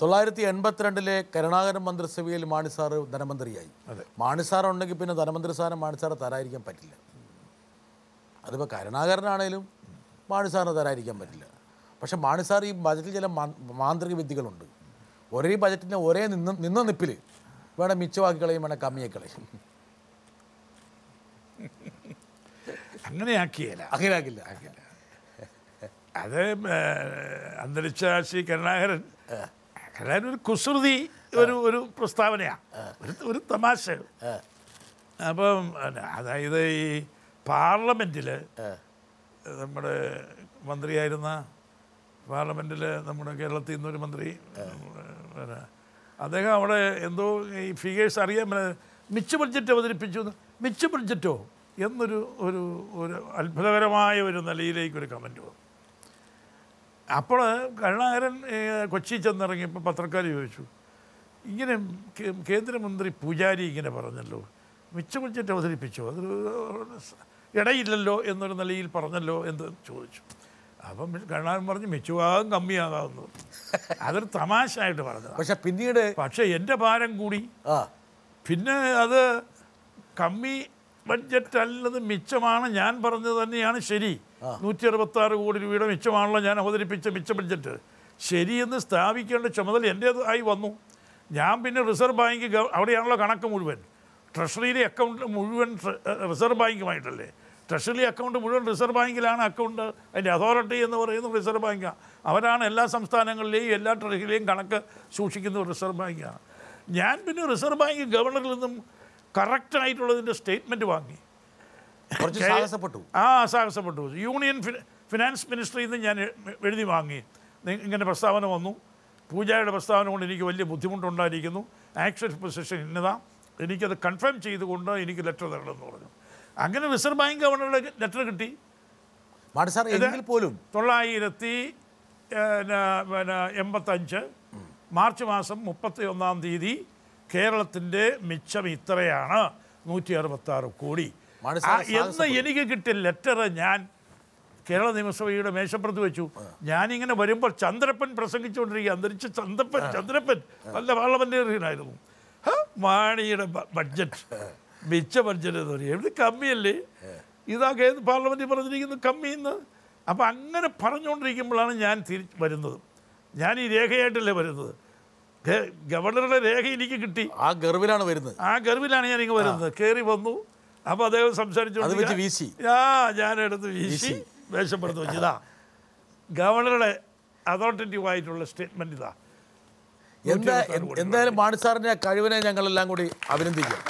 1982 കരുണാകരൻ മന്ത്രിസഭയിൽ Mani sir ധനമന്ത്രിയായി. Mani sir ഉണ്ടെങ്കിൽ പിന്നെ ധനമന്ത്രി സ്ഥാനം മാണി സാറ് തരാതിരിക്കാൻ പറ്റില്ല. അതിപ്പോൾ കരുണാകരനാണേലും മാണി സാറിന് തരാതിരിക്കാൻ പറ്റില്ല. പക്ഷെ മാണി സാർ ഈ ബജറ്റിൽ ചില മാന്ത്രിക വിദ്യകളുണ്ട്. ഒരേ ബജറ്റിനെ ഒരേ നിന്ന നിപ്പിൽ വേണം മിച്ചമാക്കി കളയും, വേണം കമ്മിയാക്കി കളയും. അങ്ങനെയാക്കിയില്ല. അത് അന്തരിച്ച ശ്രീ കരുണാകരൻ ഒരു കുസൃതി ഒരു പ്രസ്താവനയാണ്, ഒരു തമാശ. അപ്പം അതായത് ഈ പാർലമെൻറ്റിൽ നമ്മുടെ മന്ത്രിയായിരുന്ന പാർലമെൻറ്റിൽ നമ്മുടെ കേരളത്തിൽ നിന്നൊരു മന്ത്രി അദ്ദേഹം അവിടെ എന്തോ ഈ ഫിഗേഴ്സ് അറിയാൻ മിച്ച ബഡ്ജറ്റ് അവതരിപ്പിച്ചു. മിച്ച ബഡ്ജറ്റോ എന്നൊരു ഒരു ഒരു അത്ഭുതകരമായ ഒരു നിലയിലേക്കൊരു കമൻറ്റ് വന്നു. അപ്പോൾ കരുണാകരൻ കൊച്ചി ചെന്നിറങ്ങിയപ്പോൾ പത്രക്കാർ ചോദിച്ചു, ഇങ്ങനെ കേന്ദ്രമന്ത്രി പൂജാരി ഇങ്ങനെ പറഞ്ഞല്ലോ, മിച്ച ബഡ്ജറ്റ് അവതരിപ്പിച്ചോ, അതൊരു ഇടയില്ലല്ലോ എന്നൊരു നിലയിൽ പറഞ്ഞല്ലോ എന്ന് ചോദിച്ചു. അപ്പം കരുണാകരൻ പറഞ്ഞു മിച്ചമാകും കമ്മിയാകാമെന്ന്. അതൊരു തമാശയായിട്ട് പറഞ്ഞത്. പക്ഷേ എൻ്റെ ഭാരം കൂടി, പിന്നെ അത് കമ്മി ബഡ്ജറ്റ് അല്ലത് മിച്ചമാണ്, ഞാൻ പറഞ്ഞത് തന്നെയാണ് ശരി. 166 കോടി രൂപയുടെ മിച്ചമാണല്ലോ ഞാൻ അവതരിപ്പിച്ച മിച്ച ബഡ്ജറ്റ്. ശരിയെന്ന് സ്ഥാപിക്കേണ്ട ചുമതല എൻ്റേതായി വന്നു. ഞാൻ പിന്നെ റിസർവ് ബാങ്ക് അവിടെയാണല്ലോ കണക്ക് മുഴുവൻ, ട്രഷറിയിലെ അക്കൗണ്ട് മുഴുവൻ റിസർവ് ബാങ്കുമായിട്ടല്ലേ. ട്രഷറി അക്കൗണ്ട് മുഴുവൻ റിസർവ് ബാങ്കിലാണ് അക്കൗണ്ട്. അതിൻ്റെ അതോറിറ്റി എന്ന് പറയുന്നത് റിസർവ് ബാങ്കാണ്. അവരാണ് എല്ലാ സംസ്ഥാനങ്ങളിലെയും എല്ലാ ട്രഷറിയിലെയും കണക്ക് സൂക്ഷിക്കുന്നത് റിസർവ് ബാങ്കാണ്. ഞാൻ പിന്നെ റിസർവ് ബാങ്ക് ഗവർണറിൽ നിന്നും കറക്റ്റായിട്ടുള്ളതിൻ്റെ സ്റ്റേറ്റ്മെൻറ്റ് വാങ്ങി. സാഹസപ്പെട്ടു. യൂണിയൻ ഫിനാൻസ് മിനിസ്ട്രിയിൽ നിന്ന് ഞാൻ എഴുതി വാങ്ങി, ഇങ്ങനെ പ്രസ്താവന വന്നു, പൂജയുടെ പ്രസ്താവന കൊണ്ട് എനിക്ക് വലിയ ബുദ്ധിമുട്ടുണ്ടായിരിക്കുന്നു, ആക്ച്വൽ പൊസിഷൻ ഇന്നതാ, എനിക്കത് കൺഫേം ചെയ്തുകൊണ്ട് എനിക്ക് ലെറ്റർ തരണമെന്ന് പറഞ്ഞു. അങ്ങനെ റിസർവ് ബാങ്ക് ഗവർണറുടെ ലെറ്റർ കിട്ടി. പോലും 1985 മാർച്ച് മാസം 31-ാം തീയതി കേരളത്തിൻ്റെ മിച്ചം ഇത്രയാണ്, 166 കോടി എന്ന് എനിക്ക് കിട്ടിയ ലെറ്റർ ഞാൻ കേരള നിയമസഭയുടെ മേശപ്പുറത്ത് വെച്ചു. ഞാനിങ്ങനെ വരുമ്പോൾ ചന്ദ്രപ്പൻ പ്രസംഗിച്ചുകൊണ്ടിരിക്കുക, അന്തരിച്ച ചന്ദ്രപ്പൻ നല്ല പാർലമെന്റേറിയനായിരുന്നു. മാണിയുടെ ബഡ്ജറ്റ്, മിച്ച ബഡ്ജറ്റ് എന്ന് പറയും, എവിടെ കമ്മിയല്ലേ, ഇതാകെ പാർലമെൻറ്റിൽ പറഞ്ഞിരിക്കുന്നത് കമ്മിന്ന്. അപ്പം അങ്ങനെ പറഞ്ഞുകൊണ്ടിരിക്കുമ്പോഴാണ് ഞാൻ വരുന്നത്. ഞാൻ ഈ രേഖയായിട്ടല്ലേ വരുന്നത്, ഗവർണറുടെ രേഖ എനിക്ക് കിട്ടി. ആ ഗർവിലാണ് ഞാനിങ്ങ് വരുന്നത്. കയറി വന്നു, അപ്പോൾ അദ്ദേഹം സംസാരിച്ചു, ഞാനെടുത്ത് വീശി മേശപ്പുറത്ത് വെച്ച്, ഇതാ ഗവർണറുടെ അതോറിറ്റേറ്റീവായിട്ടുള്ള സ്റ്റേറ്റ്മെൻറ്റ് ഇതാ. എന്തായാലും മാണി സാറിൻ്റെ കഴിവിനെ ഞങ്ങളെല്ലാം കൂടി അഭിനന്ദിക്കാം.